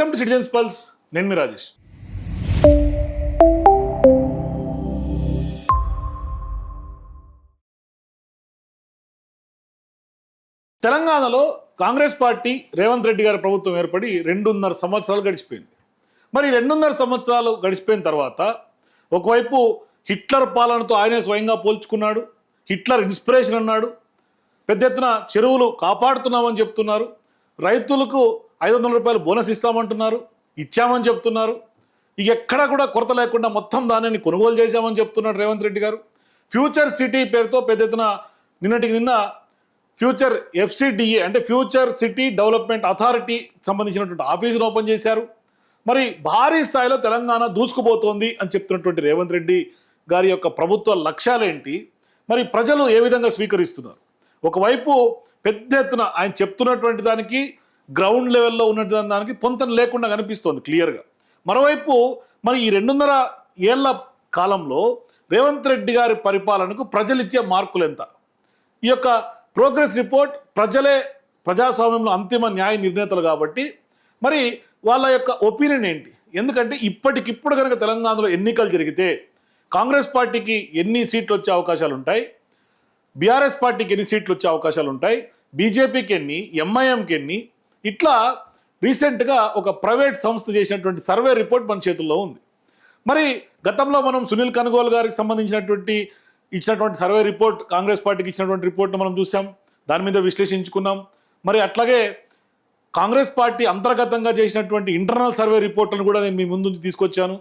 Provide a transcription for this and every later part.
Welcome to citizens pulse. నేను మీ రాజేష్. తెలంగాణలో Congress party Revanth Reddy గారి ప్రభుత్వం ఏర్పడి 2.5 సంవత్సరాలు గడిచిపోయింది. మరి 2.5 సంవత్సరాలు గడిచిపోయిన తర్వాత ఒకవైపు హిట్లర్ పాలనతో ఆయనే స్వయంగా పోల్చుకున్నాడు. హిట్లర్ ఇన్స్పిరేషన్ అన్నాడు. పెద్ద ఎత్తున చెరువులు కాపాడుతున్నామని చెప్తున్నారు. రైతులకు 500 రూపాయలు బోనస్ ఇస్తామంటున్నారు, ఇచ్చామని చెప్తున్నారు. ఇక ఎక్కడా కూడా కొరత లేకుండా మొత్తం దానిని కొనుగోలు చేశామని చెప్తున్నాడు రేవంత్ రెడ్డి గారు. ఫ్యూచర్ సిటీ పేరుతో పెద్ద ఎత్తున నిన్న ఫ్యూచర్ FCDA అంటే ఫ్యూచర్ సిటీ డెవలప్మెంట్ అథారిటీ సంబంధించినటువంటి ఆఫీసును ఓపెన్ చేశారు. మరి భారీ స్థాయిలో తెలంగాణ దూసుకుపోతోంది అని చెప్తున్నటువంటి రేవంత్ రెడ్డి గారి యొక్క ప్రభుత్వ లక్ష్యాలేంటి, మరి ప్రజలు ఏ విధంగా స్వీకరిస్తున్నారు? ఒకవైపు పెద్ద ఎత్తున ఆయన చెప్తున్నటువంటి దానికి గ్రౌండ్ లెవెల్లో ఉన్నటువంటి దానికి పొంతన లేకుండా కనిపిస్తోంది క్లియర్గా. మరోవైపు మరి ఈ 2.5 ఏళ్ల కాలంలో రేవంత్ రెడ్డి గారి పరిపాలనకు ప్రజలు ఇచ్చే మార్కులు ఎంత? ఈ యొక్క ప్రోగ్రెస్ రిపోర్ట్ ప్రజలే ప్రజాస్వామ్యంలో అంతిమ న్యాయ నిర్ణేతలు కాబట్టి మరి వాళ్ళ యొక్క ఒపీనియన్ ఏంటి? ఎందుకంటే ఇప్పటికిప్పుడు కనుక తెలంగాణలో ఎన్నికలు జరిగితే కాంగ్రెస్ పార్టీకి ఎన్ని సీట్లు వచ్చే అవకాశాలు ఉంటాయి, బీఆర్ఎస్ పార్టీకి ఎన్ని సీట్లు వచ్చే అవకాశాలు ఉంటాయి, బీజేపీకి ఎన్ని, ఎంఐఎంకి ఎన్ని, ఇట్లా రీసెంట్గా ఒక ప్రైవేట్ సంస్థ చేసినటువంటి సర్వే రిపోర్ట్ మన చేతుల్లో ఉంది. మరి గతంలో మనం సునీల్ కనుగోలు గారికి సంబంధించినటువంటి ఇచ్చినటువంటి సర్వే రిపోర్ట్, కాంగ్రెస్ పార్టీకి ఇచ్చినటువంటి రిపోర్ట్ను మనం చూసాం, దాని మీద విశ్లేషించుకున్నాం. మరి అట్లాగే కాంగ్రెస్ పార్టీ అంతర్గతంగా చేసినటువంటి ఇంటర్నల్ సర్వే రిపోర్ట్లను కూడా నేను మీ ముందు తీసుకొచ్చాను.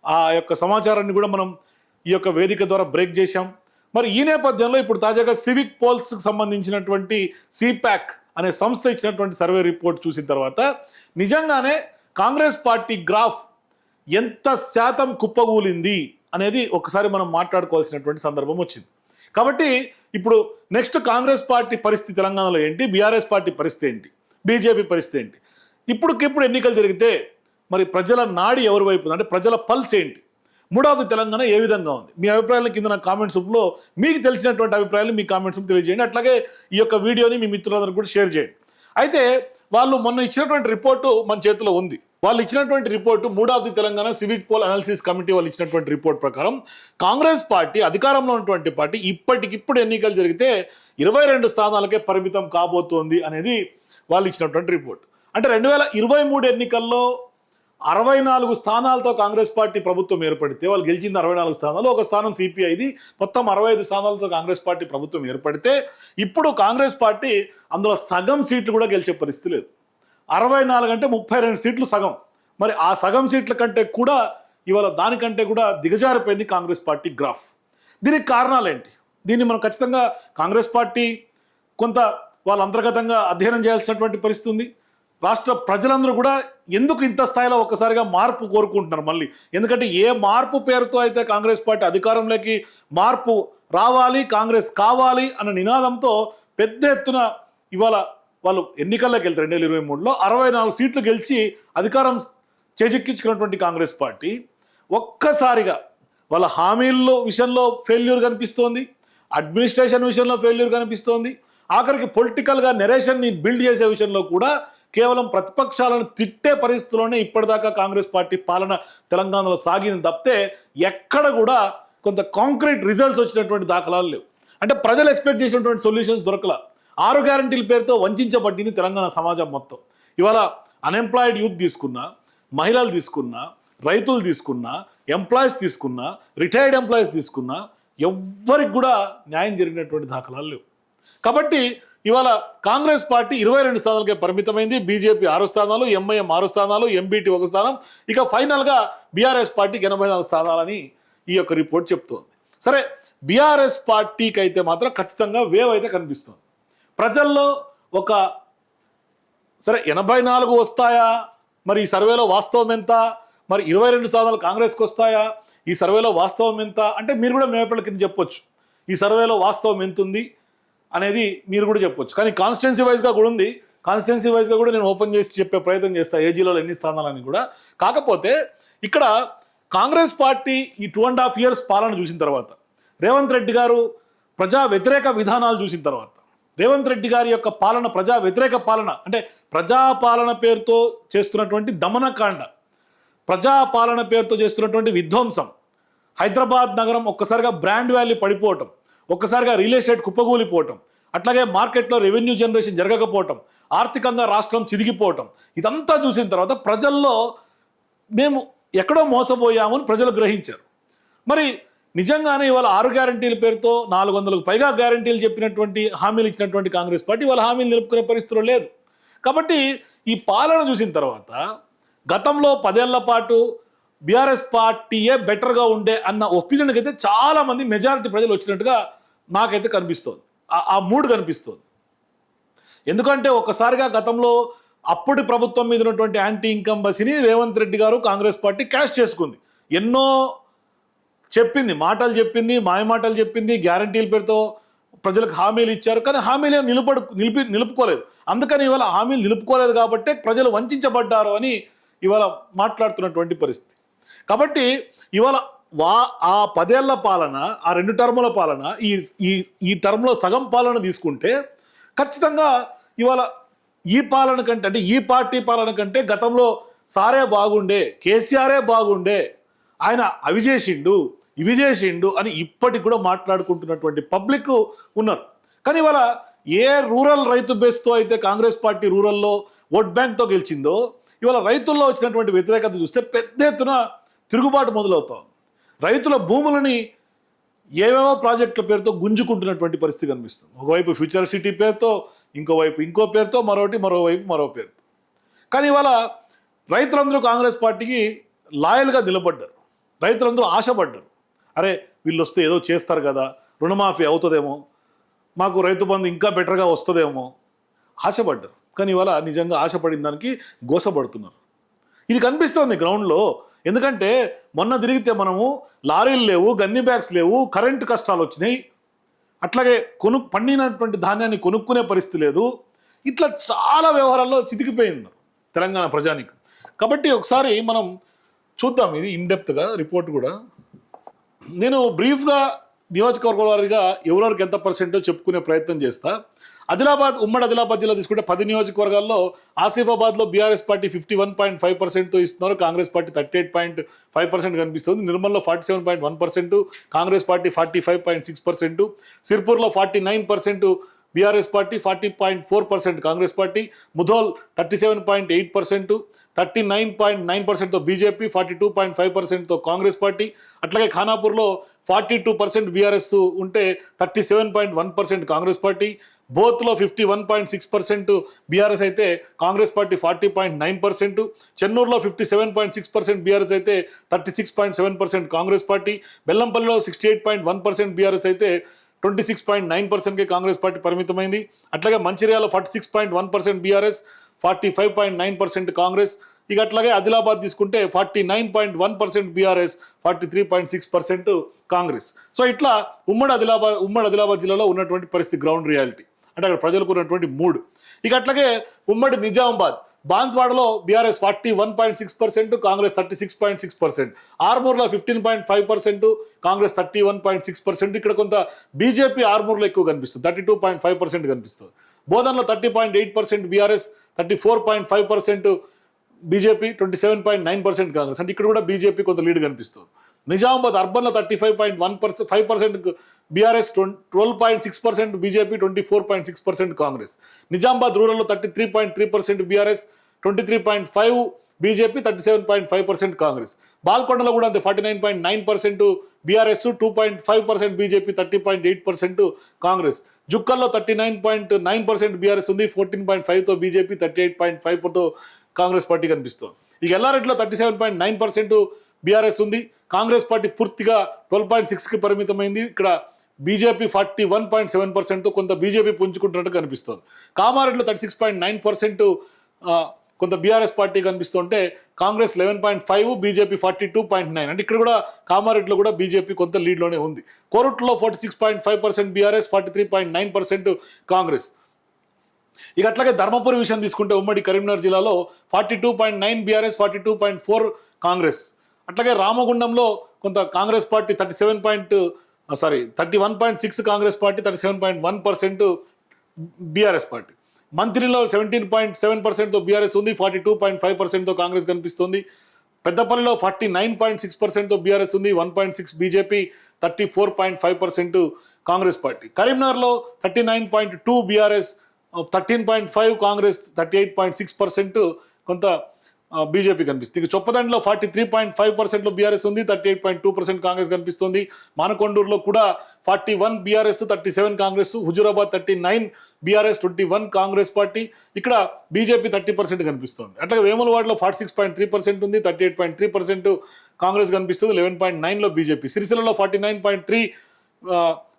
ఆ యొక్క సమాచారాన్ని కూడా మనం ఈ యొక్క వేదిక ద్వారా బ్రేక్ చేశాం. మరి ఈ నేపథ్యంలో ఇప్పుడు తాజాగా సివిక్ పోల్స్కి సంబంధించినటువంటి CPAC అనే సంస్థ ఇచ్చినటువంటి సర్వే రిపోర్ట్ చూసిన తర్వాత నిజంగానే కాంగ్రెస్ పార్టీ గ్రాఫ్ ఎంత శాతం కుప్పగూలింది అనేది ఒకసారి మనం మాట్లాడుకోవాల్సినటువంటి సందర్భం వచ్చింది. కాబట్టి ఇప్పుడు నెక్స్ట్ కాంగ్రెస్ పార్టీ పరిస్థితి తెలంగాణలో ఏంటి, బీఆర్ఎస్ పార్టీ పరిస్థితి ఏంటి, బీజేపీ పరిస్థితి ఏంటి, ఇప్పుడుకిప్పుడు ఎన్నికలు జరిగితే మరి ప్రజల నాడి ఎవరి వైపు ఉంది, అంటే ప్రజల పల్స్ ఏంటి, మూడవది తెలంగాణ ఏ విధంగా ఉంది? మీ అభిప్రాయాల కింద నా కామెంట్స్ రూపంలో మీకు తెలిసినటువంటి అభిప్రాయాలు మీ కామెంట్స్ తెలియజేయండి. అట్లాగే ఈ యొక్క వీడియోని మీ మిత్రులందరూ కూడా షేర్ చేయండి. అయితే వాళ్ళు మొన్న ఇచ్చినటువంటి రిపోర్టు మన చేతిలో ఉంది. వాళ్ళు ఇచ్చినటువంటి రిపోర్టు మూడవది Telangana civic poll analysis committee వాళ్ళు ఇచ్చినటువంటి రిపోర్ట్ ప్రకారం కాంగ్రెస్ పార్టీ అధికారంలో ఉన్నటువంటి పార్టీ ఇప్పటికిప్పుడు ఎన్నికలు జరిగితే 22 స్థానాలకే పరిమితం కాబోతోంది అనేది వాళ్ళు ఇచ్చినటువంటి రిపోర్ట్. అంటే 2023 ఎన్నికల్లో 64 స్థానాలతో కాంగ్రెస్ పార్టీ ప్రభుత్వం ఏర్పడితే వాళ్ళు గెలిచింది 64 స్థానాలు, ఒక స్థానం CPIది, మొత్తం 65 స్థానాలతో కాంగ్రెస్ పార్టీ ప్రభుత్వం ఏర్పడితే ఇప్పుడు కాంగ్రెస్ పార్టీ అందులో సగం సీట్లు కూడా గెలిచే పరిస్థితి లేదు. 64 అంటే 32 సీట్లు సగం. మరి ఆ సగం సీట్ల కంటే కూడా ఇవాళ దానికంటే కూడా దిగజారిపోయింది కాంగ్రెస్ పార్టీ గ్రాఫ్. దీనికి కారణాలు ఏంటి? దీన్ని మనం ఖచ్చితంగా కాంగ్రెస్ పార్టీ కొంత వాళ్ళ అంతర్గతంగా అధ్యయనం చేయాల్సినటువంటి పరిస్థితి ఉంది. రాష్ట్ర ప్రజలందరూ కూడా ఎందుకు ఇంత స్థాయిలో ఒక్కసారిగా మార్పు కోరుకుంటున్నారు మళ్ళీ? ఎందుకంటే ఏ మార్పు పేరుతో అయితే కాంగ్రెస్ పార్టీ అధికారంలోకి మార్పు రావాలి, కాంగ్రెస్ కావాలి అన్న నినాదంతో పెద్ద ఎత్తున ఇవాళ వాళ్ళు ఎన్నికల్లోకి వెళ్తారు. 2023లో 64 సీట్లు గెలిచి అధికారం చేజెక్కించుకున్నటువంటి కాంగ్రెస్ పార్టీ ఒక్కసారిగా వాళ్ళ హామీల్లో విషయంలో ఫెయిల్యూర్ కనిపిస్తోంది, అడ్మినిస్ట్రేషన్ విషయంలో ఫెయిల్యూర్ కనిపిస్తోంది, ఆఖరికి పొలిటికల్గా నెరేషన్ని బిల్డ్ చేసే విషయంలో కూడా కేవలం ప్రతిపక్షాలను తిట్టే పరిస్థితుల్లోనే ఇప్పటిదాకా కాంగ్రెస్ పార్టీ పాలన తెలంగాణలో సాగింది తప్పితే ఎక్కడ కూడా కొంత కాంక్రీట్ రిజల్ట్స్ వచ్చినటువంటి దాఖలాలు లేవు. అంటే ప్రజలు ఎక్స్పెక్ట్ చేసినటువంటి సొల్యూషన్స్ దొరకల. 6 గ్యారంటీల పేరుతో వంచబడింది తెలంగాణ సమాజం మొత్తం. ఇవాళ అన్ఎంప్లాయిడ్ యూత్ తీసుకున్నా, మహిళలు తీసుకున్నా, రైతులు తీసుకున్నా, ఎంప్లాయీస్ తీసుకున్నా, రిటైర్డ్ ఎంప్లాయీస్ తీసుకున్నా ఎవ్వరికి కూడా న్యాయం జరిగినటువంటి దాఖలాలు లేవు. కాబట్టి ఇవాళ కాంగ్రెస్ పార్టీ 22 స్థానాలకే పరిమితమైంది, బీజేపీ 6 స్థానాలు, ఎంఐఎం 6 స్థానాలు, ఎంబీటీ 1 స్థానం, ఇక ఫైనల్గా బీఆర్ఎస్ పార్టీకి 84 స్థానాలని ఈ యొక్క రిపోర్ట్ చెప్తోంది. సరే, బీఆర్ఎస్ పార్టీకి అయితే మాత్రం ఖచ్చితంగా వేవ్ అయితే కనిపిస్తుంది ప్రజల్లో. ఒక సరే 84 వస్తాయా, మరి ఈ సర్వేలో వాస్తవం ఎంత, మరి 22 స్థానాలు కాంగ్రెస్కి వస్తాయా, ఈ సర్వేలో వాస్తవం ఎంత అంటే మీరు కూడా మేపల కింద చెప్పొచ్చు ఈ సర్వేలో వాస్తవం ఎంత ఉంది అనేది మీరు కూడా చెప్పొచ్చు. కానీ కాన్స్టిట్యున్సీ వైజ్గా కూడా ఉంది. కాన్స్టిట్యున్సీ వైజ్గా కూడా నేను ఓపెన్ చేసి చెప్పే ప్రయత్నం చేస్తాను ఏ జిల్లాలో ఎన్ని స్థానాలని కూడా. కాకపోతే ఇక్కడ కాంగ్రెస్ పార్టీ ఈ 2.5 years పాలన చూసిన తర్వాత, రేవంత్ రెడ్డి గారు ప్రజా వ్యతిరేక విధానాలు చూసిన తర్వాత, రేవంత్ రెడ్డి గారి యొక్క పాలన ప్రజా వ్యతిరేక పాలన, అంటే ప్రజాపాలన పేరుతో చేస్తున్నటువంటి దమనకాండ, ప్రజాపాలన పేరుతో చేస్తున్నటువంటి విధ్వంసం, హైదరాబాద్ నగరం ఒక్కసారిగా బ్రాండ్ వాల్యూ పడిపోవటం, ఒక్కసారిగా రియల్ ఎస్టేట్ కుప్పగూలిపోవటం, అట్లాగే మార్కెట్లో రెవెన్యూ జనరేషన్ జరగకపోవటం, ఆర్థికంగా రాష్ట్రం చిదిగిపోవటం, ఇదంతా చూసిన తర్వాత ప్రజల్లో మేము ఎక్కడో మోసపోయామని ప్రజలు గ్రహించారు. మరి నిజంగానే ఇవాళ 6 గ్యారంటీల పేరుతో 400కు పైగా గ్యారంటీలు చెప్పినటువంటి హామీలు ఇచ్చినటువంటి కాంగ్రెస్ పార్టీ వాళ్ళ హామీలు నిలుపుకునే పరిస్థితులు లేదు. కాబట్టి ఈ పాలన చూసిన తర్వాత గతంలో 10 ఏళ్ల పాటు బీఆర్ఎస్ పార్టీయే బెటర్గా ఉండే అన్న ఒపీనియన్కి అయితే చాలామంది మెజారిటీ ప్రజలు వచ్చినట్టుగా నాకైతే కనిపిస్తుంది. ఆ మూడు కనిపిస్తుంది. ఎందుకంటే ఒక్కసారిగా గతంలో అప్పటి ప్రభుత్వం మీద ఉన్నటువంటి యాంటీ ఇన్కంబసీని రేవంత్ రెడ్డి గారు కాంగ్రెస్ పార్టీ క్యాష్ చేసుకుంది. ఎన్నో చెప్పింది, మాటలు చెప్పింది, మాయమాటలు చెప్పింది, గ్యారంటీల పేరుతో ప్రజలకు హామీలు ఇచ్చారు. కానీ హామీలు నిలుపుకోలేదు. అందుకని ఇవాళ హామీలు నిలుపుకోలేదు కాబట్టే ప్రజలు వంచబడ్డారు అని ఇవాళ మాట్లాడుతున్నటువంటి పరిస్థితి. కాబట్టి ఇవాళ ఆ 10 ఏళ్ల పాలన, ఆ 2 టర్ముల పాలన, ఈ టర్మ్లో సగం పాలన తీసుకుంటే ఖచ్చితంగా ఇవాళ ఈ పాలన కంటే, అంటే ఈ పార్టీ పాలన కంటే గతంలో సారే బాగుండే, కేసీఆరే బాగుండే, ఆయన అవి చేసిండు ఇవి చేసిండు అని ఇప్పటికి కూడా మాట్లాడుకుంటున్నటువంటి పబ్లిక్ ఉన్నారు. కానీ ఇవాళ ఏ రూరల్ రైతు బేస్తో అయితే కాంగ్రెస్ పార్టీ రూరల్లో ఓట్ బ్యాంక్తో గెలిచిందో, ఇవాళ రైతుల్లో వచ్చినటువంటి వ్యతిరేకత చూస్తే పెద్ద ఎత్తున తిరుగుబాటు మొదలవుతాం. రైతుల భూములని ఏవేవో ప్రాజెక్టుల పేరుతో గుంజుకుంటున్నటువంటి పరిస్థితి కనిపిస్తుంది. ఒకవైపు ఫ్యూచర్ సిటీ పేరుతో, ఇంకోవైపు ఇంకో పేరుతో, మరోవైపు మరో పేరుతో. కానీ ఇవాళ రైతులందరూ కాంగ్రెస్ పార్టీకి లాయల్గా నిలబడ్డారు. రైతులందరూ ఆశపడ్డారు. అరే వీళ్ళు వస్తే ఏదో చేస్తారు కదా, రుణమాఫీ అవుతుందేమో, మాకు రైతు బంధు ఇంకా బెటర్గా వస్తుందేమో ఆశపడ్డారు. కానీ ఇవాళ నిజంగా ఆశపడిన దానికి గోసపడుతున్నారు. ఇది కనిపిస్తుంది గ్రౌండ్లో. ఎందుకంటే మొన్న తిరిగితే మనము లారీలు లేవు, గన్ని బ్యాగ్స్ లేవు, కరెంటు కష్టాలు వచ్చినాయి, అట్లాగే పండినటువంటి ధాన్యాన్ని కొనుక్కునే పరిస్థితి లేదు. ఇట్లా చాలా వ్యవహారాల్లో చితికిపోయింది తెలంగాణ ప్రజానికి. కాబట్టి ఒకసారి మనం చూద్దాం ఇది ఇన్డెప్త్గా రిపోర్ట్ కూడా. నేను బ్రీఫ్గా నియోజకవర్గ వారిగా ఎవరెవరికి ఎంత పర్సెంటో చెప్పుకునే ప్రయత్నం చేస్తా. ఉమ్మడి ఆదిలాబాద్ జిల్లా తీసుకుంటే 10 నియోజకవర్గాల్లో ఆసిఫాబాద్లో బీఆర్ఎస్ పార్టీ 51.5%తో ఇస్తున్నారు, కాంగ్రెస్ పార్టీ 38.5% కనిపిస్తుంది. నిర్మల్లో 47.1%, కాంగ్రెస్ పార్టీ 45.6%, సిర్పూర్లో 49% BRS party, 40.4% Congress party, Mudhol 37.8%, 39.9%తో బీజేపీ, 42.5%తో కాంగ్రెస్ పార్టీ. అట్లాగే ఖానాపూర్లో 42% బీఆర్ఎస్ ఉంటే 37.1% కాంగ్రెస్ పార్టీ. బోత్లో 51.6% బీఆర్ఎస్ అయితే కాంగ్రెస్ పార్టీ 40.9%. చెన్నూరులో 57.6% బీఆర్ఎస్ అయితే 36.7% కాంగ్రెస్ పార్టీ. బెల్లంపల్లిలో 68.1% బీఆర్ఎస్ అయితే 26.9%కి కాంగ్రెస్ పార్టీ పరిమితమైంది. అట్లాగే మంచిర్యాలలో 46.1% బీఆర్ఎస్, 45.9% కాంగ్రెస్. ఇక అట్లాగే ఆదిలాబాద్ తీసుకుంటే 49.1% బీఆర్ఎస్, 43.6% కాంగ్రెస్. సో ఇట్లా ఉమ్మడి ఆదిలాబాద్ జిల్లాలో ఉన్నటువంటి పరిస్థితి, గ్రౌండ్ రియాలిటీ, అంటే అక్కడ ప్రజలకు ఉన్నటువంటి మూడ్. ఇక అట్లాగే ఉమ్మడి నిజామాబాద్, బాన్స్వాడలో బీఆర్ఎస్ 41.6%, కాంగ్రెస్ 36.6%, ఆర్మూర్లో 15.5%, కాంగ్రెస్ 31.6%. ఇక్కడ కొంత బీజేపీ ఆర్మూర్లో ఎక్కువ కనిపిస్తుంది, 32.5% కనిపిస్తుంది. బోధన్లో 30.8% బీఆర్ఎస్, 34.5% బీజేపీ, 27.9% కాంగ్రెస్. అంటే ఇక్కడ కూడా బీజేపీ కొంత లీడ్ కనిపిస్తుంది. నిజామాబాద్ అర్బన్లో 35.5% బీఆర్ఎస్, 12.6% బీజేపీ, 24.6% కాంగ్రెస్. నిజామాబాద్ రూరల్లో 33.3% బీఆర్ఎస్, 23.5% బీజేపీ, 37.5% కాంగ్రెస్. బాల్కొండలో కూడా అంతే, 49.9% బీఆర్ఎస్, 2.5% బీజేపీ, 30.8% కాంగ్రెస్. జుక్కల్లో 39.9% బీఆర్ఎస్ ఉంది, 14.5%తో బీజేపీ, 38.5%తో కాంగ్రెస్ పార్టీ కనిపిస్తుంది. ఇక ఎల్లారెడ్డిలో 37.9% బీఆర్ఎస్ ఉంది, కాంగ్రెస్ పార్టీ పూర్తిగా 12.6కి పరిమితమైంది. ఇక్కడ బీజేపీ 41.7%తో కొంత బీజేపీ పుంజుకుంటున్నట్టు కనిపిస్తుంది. కామారెడ్డిలో 36.9% కొంత బీఆర్ఎస్ పార్టీ కనిపిస్తుంటే కాంగ్రెస్ 11.5%, బీజేపీ 42.9%. అంటే ఇక్కడ కూడా కామారెడ్డిలో కూడా బీజేపీ కొంత లీడ్లోనే ఉంది. కోరుట్లలో 46.5% బీఆర్ఎస్, 43.9% కాంగ్రెస్. ఇక అట్లాగే ధర్మపురి విషయం తీసుకుంటే ఉమ్మడి కరీంనగర్ జిల్లాలో 42.9 బీఆర్ఎస్, 42.4 కాంగ్రెస్. అట్లాగే రామగుండంలో కొంత Congress party 31.6 Congress party, 37.1% BRS party. మంత్రిలో 17.7%తో బీఆర్ఎస్ ఉంది, 42.5%తో కాంగ్రెస్ కనిపిస్తుంది. పెద్దపల్లిలో 49.6%తో బీఆర్ఎస్ ఉంది, 1.6 బీజేపీ, 34.5% కాంగ్రెస్ పార్టీ. కరీంనగర్లో 39.2 బీఆర్ఎస్, 13.5 కాంగ్రెస్, 38.6% కొంత బీజేపీ కనిపిస్తుంది. ఇక చొప్పదండిలో 43.5%లో బీఆర్ఎస్ ఉంది, 38.2% కాంగ్రెస్ కనిపిస్తుంది. మానకొండూరులో కూడా 41 BRS, 37 Congress. Huzurabad 39 BRS, 21 Congress party. ఇక్కడ బీజేపీ 30% కనిపిస్తుంది. అట్లాగే వేములవాడలో 46.3% ఉంది, 38.3% కాంగ్రెస్ కనిపిస్తుంది, 11.9లో బీజేపీ. సిరిసిల్లలో 49.3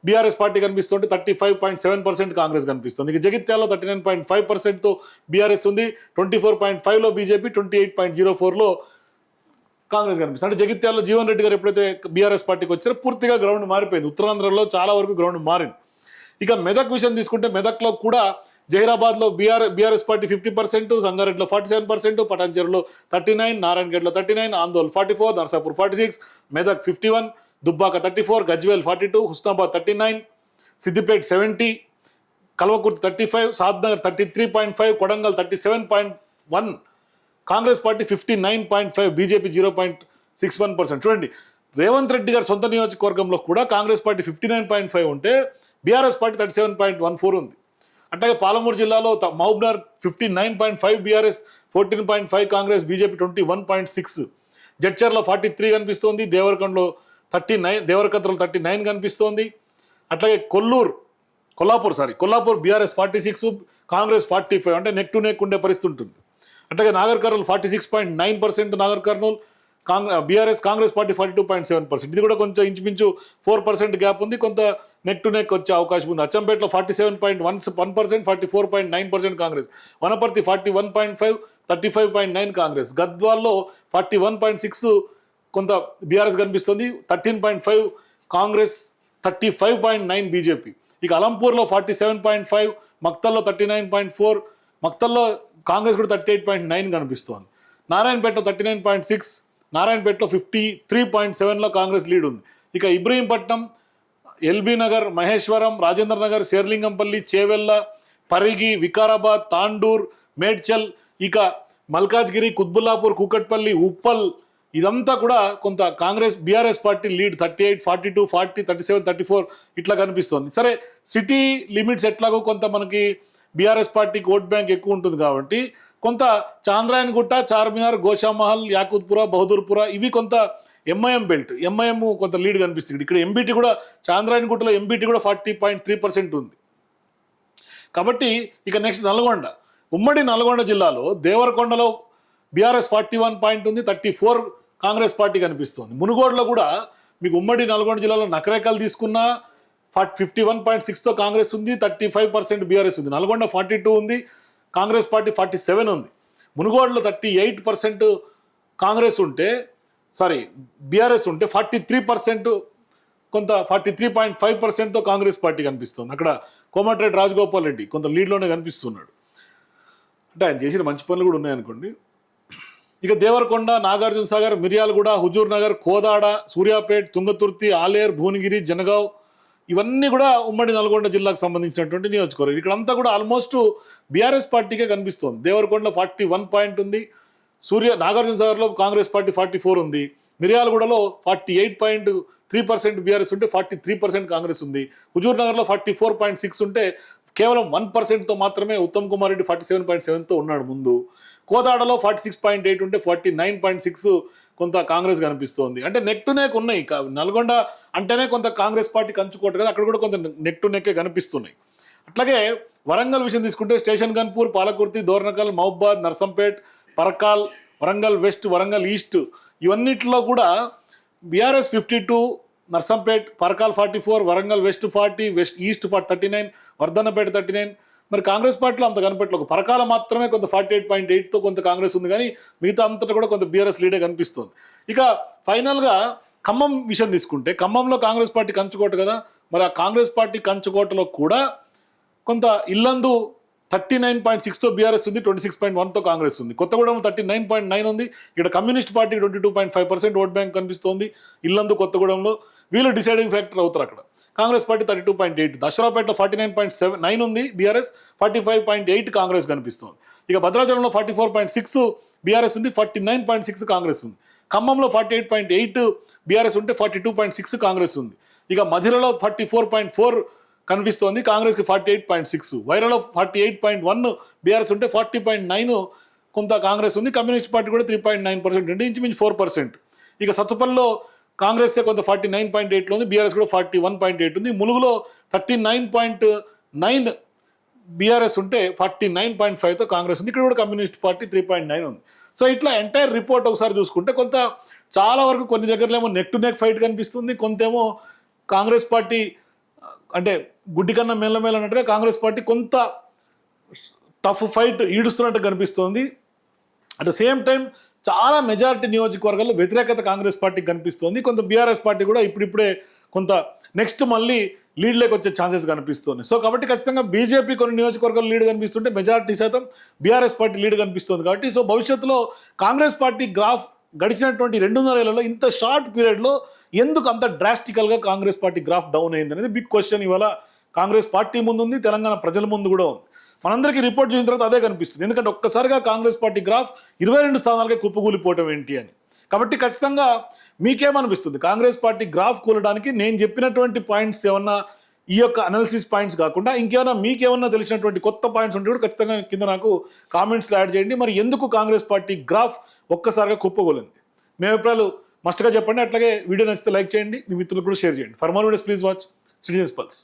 బీఆర్ఎస్ పార్టీ కనిపిస్తుంటే 35.7% కాంగ్రెస్ కనిపిస్తుంది. ఇక జగిత్యాలలో 39.5%తో బీఆర్ఎస్ ఉంది, 24.5లో బీజేపీ, 28.04లో కాంగ్రెస్ కనిపిస్తుంది. అంటే జగిత్యాలలో జీవన్ రెడ్డి గారు ఎప్పుడైతే బీఆర్ఎస్ పార్టీకి వచ్చారో పూర్తిగా గ్రౌండ్ మారిపోయింది. ఉత్తరాంధ్రలో చాలా వరకు గ్రౌండ్ మారింది. ఇక మెదక్ విషయం తీసుకుంటే మెదక్లో కూడా జహీరాబాద్లో బీఆర్ఎస్ పార్టీ 50%, సంగారెడ్డిలో 47%, పటాన్చెరులో 39, నారాయణగఢ్లో 39, ఆందోళ్ 44, నర్సాపూర్ 46, మెదక్ 51, దుబ్బాక 34, గజ్వేల్ 42, హుస్నాబాద్ 39, సిద్దిపేట 70, కల్వకుర్తి 35, సాద్నగర్ 33.5, కొడంగల్ 37.1, కాంగ్రెస్ పార్టీ 59.5, బీజేపీ 0.61%. చూడండి, రేవంత్ రెడ్డి గారి సొంత నియోజకవర్గంలో కూడా కాంగ్రెస్ పార్టీ 59.5 ఉంటే బీఆర్ఎస్ పార్టీ 37.14 ఉంది. అట్లాగే పాలమూరు జిల్లాలో మహబూబ్నగర్ 59.5 బీఆర్ఎస్, 14.5 కాంగ్రెస్, బీజేపీ 21.6. జడ్చర్లో 43 కనిపిస్తోంది, దేవరకొండలో 39, దేవరకద్రలో 39 కనిపిస్తోంది. అట్లాగే కొల్లాపూర్ బీఆర్ఎస్ 46, కాంగ్రెస్ 45, అంటే నెక్ టు నెక్ ఉండే పరిస్థితి ఉంటుంది. అట్లాగే నాగర్ కర్నూలు 46.9% నాగర్ కర్నూలు, బీఆర్ఎస్, కాంగ్రెస్ పార్టీ 42.7%. ఇది కూడా కొంచెం ఇంచుమించు 4% గ్యాప్ ఉంది, కొంత నెక్ టు నెక్ వచ్చే అవకాశం ఉంది. అచ్చంపేటలో 47.1%, 44.9% కాంగ్రెస్. వనపర్తి 41.5, 35.9 కాంగ్రెస్. గద్వాల్లో 41.6 కొంత బీఆర్ఎస్ కనిపిస్తుంది, 13.5 కాంగ్రెస్, 35.9 బీజేపీ. ఇక అలంపూర్లో 47.5, మక్తల్లో 39.4, మక్తల్లో కాంగ్రెస్ కూడా 38.9 కనిపిస్తోంది. నారాయణపేటలో 39.6, నారాయణపేటలో 53.7లో కాంగ్రెస్ లీడ్ ఉంది. ఇక ఇబ్రహీంపట్నం, ఎల్బీ నగర్, మహేశ్వరం, రాజేంద్ర నగర్, శేర్లింగంపల్లి, చేవెళ్ళ, పరిగి, వికారాబాద్, తాండూర్, మేడ్చల్, ఇక మల్కాజ్గిరి, కుత్బుల్లాపూర్, కూకట్పల్లి, ఉప్పల్, ఇదంతా కూడా కొంత కాంగ్రెస్ బీఆర్ఎస్ పార్టీ లీడ్ 38, 42, 40, 37, 34 ఇట్లా కనిపిస్తుంది. సరే, సిటీ లిమిట్స్ ఎట్లాగో కొంత మనకి బీఆర్ఎస్ పార్టీకి ఓట్ బ్యాంక్ ఎక్కువ ఉంటుంది కాబట్టి కొంత చాంద్రాయణగుట్ట, చార్మినార్, గోషామహల్, యాకుత్పుర, బహదూర్పుర ఇవి కొంత ఎంఐఎం బెల్ట్, ఎంఐఎం కొంత లీడ్ కనిపిస్తుంది. ఇక్కడ ఎంబీటీ కూడా, చాంద్రాయణగుట్టలో ఎంబీటీ కూడా 40.3% ఉంది. కాబట్టి ఇక నెక్స్ట్ నల్గొండ, ఉమ్మడి నల్గొండ జిల్లాలో దేవరకొండలో బీఆర్ఎస్ 41 పాయింట్ ఉంది, 34 కాంగ్రెస్ పార్టీ కనిపిస్తుంది. మునుగోడులో కూడా మీకు ఉమ్మడి నల్గొండ జిల్లాలో నకరేకల్ తీసుకున్నా 51.6తో కాంగ్రెస్ ఉంది, 35% బీఆర్ఎస్ ఉంది. నల్గొండ 42 ఉంది, కాంగ్రెస్ పార్టీ 47 ఉంది. మునుగోడులో 38% కాంగ్రెస్ ఉంటే బీఆర్ఎస్ ఉంటే 43% కొంత 43.5%తో కాంగ్రెస్ పార్టీ కనిపిస్తుంది. అక్కడ కోమటిరెడ్డి రాజగోపాల్ రెడ్డి కొంత లీడ్లోనే కనిపిస్తున్నాడు. అంటే ఆయన చేసిన మంచి పనులు కూడా ఉన్నాయనుకోండి. ఇక దేవరకొండ, నాగార్జున సాగర్, మిర్యాలగూడ, హుజూర్ నగర్, కోదాడ, సూర్యాపేట్, తుంగతుర్తి, ఆలేర్, భువనగిరి, జనగావ్ ఇవన్నీ కూడా ఉమ్మడి నల్గొండ జిల్లాకు సంబంధించినటువంటి నియోజకవర్గం. ఇక్కడంతా కూడా ఆల్మోస్ట్ బీఆర్ఎస్ పార్టీకే కనిపిస్తుంది. దేవరకొండలో 41 పాయింట్ ఉంది, నాగార్జున సాగర్లో కాంగ్రెస్ పార్టీ 44 ఉంది, మిర్యాలగూడలో 48.3% బీఆర్ఎస్ ఉంటే 43% కాంగ్రెస్ ఉంది, హుజూర్ నగర్లో 44.6 ఉంటే కేవలం 1%తో మాత్రమే ఉత్తమ్ కుమార్ రెడ్డి 47.7తో ఉన్నాడు ముందు. కోదాడలో 46.8 ఉంటే 49.6 కొంత కాంగ్రెస్ కనిపిస్తోంది. అంటే నెక్ టు నెక్ ఉన్నాయి. నల్గొండ అంటేనే కొంత కాంగ్రెస్ పార్టీ కంచుకోట కదా, అక్కడ కూడా కొంత నెక్ టు నెక్కే కనిపిస్తున్నాయి. అట్లాగే వరంగల్ విషయం తీసుకుంటే station Ghanpur, Palakurthi, Dornakal, Mahabubabad, Narsampet, Parkal, Warangal west, Warangal east ఇవన్నిటిలో కూడా BRS 52, Narsampet, Parkal 44, Warangal west 40, west east 39, Wardhannapet 39. మరి కాంగ్రెస్ పార్టీలో అంత కనిపెట్టలేదు. పరకాల మాత్రమే కొంత 48.8తో కొంత కాంగ్రెస్ ఉంది, కానీ మిగతా అంతటా కూడా కొంత బీఆర్ఎస్ లీడే కనిపిస్తుంది. ఇక ఫైనల్గా ఖమ్మం విషయం తీసుకుంటే ఖమ్మంలో కాంగ్రెస్ పార్టీ కంచుకోట కదా, మరి ఆ కాంగ్రెస్ పార్టీ కంచుకోటలో కూడా కొంత ఇల్లందు 39.6తో బీఆర్ఎస్ ఉంది, 26.1తో కాంగ్రెస్ ఉంది. కొత్తగూడెం 39.9 ఉంది. ఇక్కడ కమ్యూనిస్ట్ పార్టీ 22.5% ఓట్ బ్యాంక్ కనిపిస్తోంది. ఇల్లందు కొత్తగూడెంలో వీళ్ళు డిసైడింగ్ ఫ్యాక్టర్ అవుతారు. అక్కడ కాంగ్రెస్ పార్టీ 32.8, దసరాపేటలో 49.9 ఉంది బీఆర్ఎస్, 45.8 కాంగ్రెస్ కనిపిస్తుంది. ఇక భద్రాచలంలో 44.6 బీఆర్ఎస్ ఉంది, 49.6 కాంగ్రెస్ ఉంది. ఖమ్మంలో 48.8 బీఆర్ఎస్ ఉంటే 42.6 కాంగ్రెస్ ఉంది. ఇక మధిరలో 44.4 కనిపిస్తోంది, కాంగ్రెస్కి 48.6. వైరాలో 48.1 బీఆర్ఎస్ ఉంటే 40.9 కొంత కాంగ్రెస్ ఉంది. కమ్యూనిస్ట్ పార్టీ కూడా 3.9% అంటే ఇంచుమించు 4%. ఇక సత్తుపల్లిలో కాంగ్రెస్ కొంత 49.8లో ఉంది, బీఆర్ఎస్ కూడా 41.8 ఉంది. ములుగులో 39.9 బీఆర్ఎస్ ఉంటే 49.5తో కాంగ్రెస్ ఉంది. ఇక్కడ కూడా కమ్యూనిస్ట్ పార్టీ 3.9 ఉంది. సో ఇట్లా ఎంటైర్ రిపోర్ట్ ఒకసారి చూసుకుంటే కొంత చాలా వరకు కొన్ని దగ్గరలో ఏమో నెక్ టు నెక్ ఫైట్ కనిపిస్తుంది, కొంతేమో కాంగ్రెస్ పార్టీ అంటే గుడ్డి కన్నా మెల్లమెల్ల అన్నట్టుగా కాంగ్రెస్ పార్టీ కొంత టఫ్ ఫైట్ ఈడుస్తున్నట్టు కనిపిస్తోంది. అట్ ద సేమ్ టైం చాలా మెజారిటీ నియోజకవర్గాల్లో వ్యతిరేకత కాంగ్రెస్ పార్టీకి కనిపిస్తోంది. కొంత బీఆర్ఎస్ పార్టీ కూడా ఇప్పుడిప్పుడే కొంత నెక్స్ట్ మళ్ళీ లీడ్లోకి వచ్చే ఛాన్సెస్ కనిపిస్తుంది. సో కాబట్టి ఖచ్చితంగా బీజేపీ కొన్ని నియోజకవర్గాలు లీడ్ కనిపిస్తుంటే మెజారిటీ శాతం బీఆర్ఎస్ పార్టీ లీడ్ కనిపిస్తుంది. కాబట్టి సో భవిష్యత్తులో కాంగ్రెస్ పార్టీ గ్రాఫ్ గడిచినటువంటి 2.5 ఏళ్లలో ఇంత షార్ట్ పీరియడ్లో ఎందుకు అంత డ్రాస్టికల్గా కాంగ్రెస్ పార్టీ గ్రాఫ్ డౌన్ అయింది అనేది బిగ్ క్వశ్చన్ ఇవాళ కాంగ్రెస్ పార్టీ ముందు ఉంది, తెలంగాణ ప్రజల ముందు కూడా ఉంది. మనందరికీ రిపోర్ట్ చూసిన తర్వాత అదే కనిపిస్తుంది. ఎందుకంటే ఒక్కసారిగా కాంగ్రెస్ పార్టీ గ్రాఫ్ 22 స్థానాలకే కుప్పకూలిపోవటం ఏంటి అని. కాబట్టి ఖచ్చితంగా మీకేమనిపిస్తుంది? కాంగ్రెస్ పార్టీ గ్రాఫ్ కూలడానికి నేను చెప్పినటువంటి పాయింట్స్ ఏమన్నా ఈ యొక్క అనాలిసిస్ పాయింట్స్ కాకుండా ఇంకేమైనా మీకేమన్నా తెలిసినటువంటి కొత్త పాయింట్స్ ఉంటే కూడా ఖచ్చితంగా కింద నాకు కామెంట్స్లో యాడ్ చేయండి. మరి ఎందుకు కాంగ్రెస్ పార్టీ గ్రాఫ్ ఒక్కసారిగా కుప్పకూలింది మీ అభిప్రాయాలు మస్ట్గా చెప్పండి. అట్లాగే వీడియో నచ్చితే లైక్ చేయండి, మీ మిత్రులకు కూడా షేర్ చేయండి. For more videos please watch citizens pulse.